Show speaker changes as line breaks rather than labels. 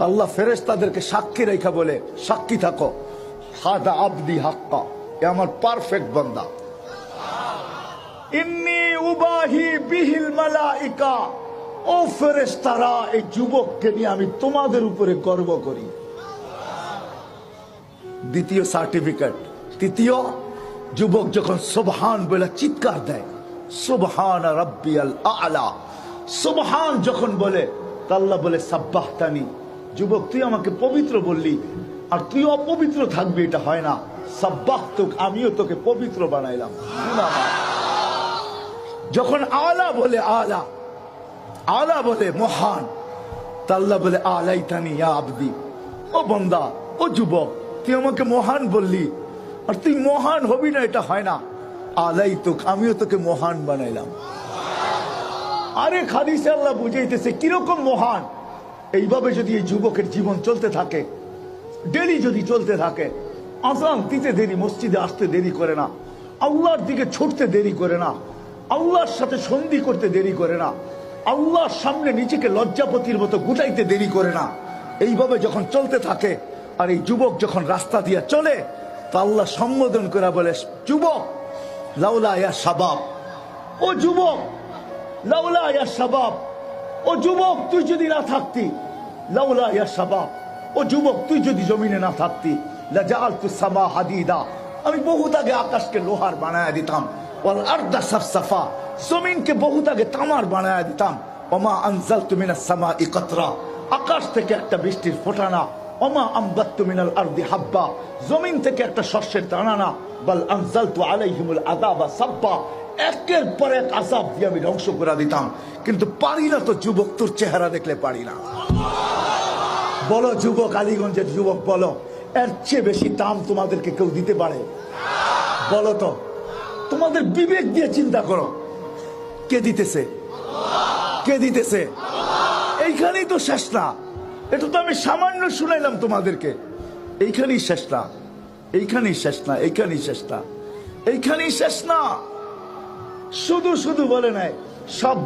আল্লাহ ফেরেশতাদেরকে সাক্ষী রেখা বলে, সাক্ষী থাকো, হাদা আবদি হাক্কা, এ আমার পারফেক্ট বান্দা। ইন্নী উবাহি বিহিল মালাইকা, ও ফেরেশতারা, এই যুবককে নিয়ে আমি তোমাদের উপরে গর্ব করি। দ্বিতীয় সার্টিফিকেট। তৃতীয়, যুবক যখন সুবহান বলে চিৎকার দেয়, সুবহান রাব্বিয়াল আ'লা, সুবহান যখন বলে, আল্লাহ বলে সাব্বাহতানি, যুবক তুই আমাকে পবিত্র বললি, আর তুই অপবিত্র থাকবি এটা হয় না, সাব্বাহতুক, আমিও তোকে পবিত্র বানাইলাম। যখন আলা বলে, আলা আলা বলে মহান, আল্লাহ বলে আলাইতানি ইয়া আবদি, ও বান্দা, ও যুবক, তুই আমাকে মহান বললি, আর তুই মহান হবি না এটা হয় না, আলাইতুক, আমিও তোকে মহান বানাইলাম। আরে হাদিসে আল্লাহ বুঝাইতেছে কিরকম মহান। এইভাবে যদি এই যুবকের জীবন চলতে থাকে, ডেলি যদি চলতে থাকে, আযান দিতে দেরি, মসজিদে আসতে দেরি করে না, আল্লাহর দিকে ছুটতে দেরি করে না, আল্লাহর সাথে সন্ধি করতে দেরি করে না, আল্লাহর সামনে নিজেকে লজ্জাপতির মতো গুটাইতে দেরি করে না, এইভাবে যখন চলতে থাকে, আর এই যুবক যখন রাস্তা দিয়ে চলে, তা আল্লাহ সম্বোধন করে বলে, যুবক লাউলা ইয়া শাবাব, ও যুবক লাউলা ইয়া শাবাব, ও যুবক তুই যদি না থাকতি, লাউলা ইয়া শাবাব, ও যুবক তুই যদি জমিনে না থাকতি, লাজাআলতু সামা হাদিদা, আমি বহুত আগে আকাশকে লোহার বানায়া দিতাম, ওয়াল আরদা সাফসাফা, জমিনকে বহুত আগে তামার বানায়া দিতাম, ওমা আনজালতু মিনাস সামাই কাতরা, আকাশ থেকে একটা বৃষ্টির ফোঁটা না, ওমা আমবাততু মিনাল আরদি হাব্বা, জমিন থেকে একটা শস্যের দানা না, বাল আনজালতু আলাইহিমুল আযাবা সাব্বা, একের পর এক আযাব দিয়ে আমি ধ্বংস করে দিতাম। কিন্তু পারি না তো যুবক, তোর চেহারা দেখলে পারি না। বলো যুবক, আলীগঞ্জের যুবক বলো, এর চেয়ে বেশি দাম তোমাদেরকে কেউ দিতে পারে? বলো তো, তোমাদের বিবেক দিয়ে চিন্তা করো, কে দিতেছে? কে দিতেছে? এইখানেই তো শেষ না। এটা তো আমি সামান্য শুনাইলাম তোমাদেরকে, এইখানেই শেষ না, এইখানেই শেষ না, এইখানেই শেষ না, এইখানেই শেষ না। শুধু শুধু বলে নাই সব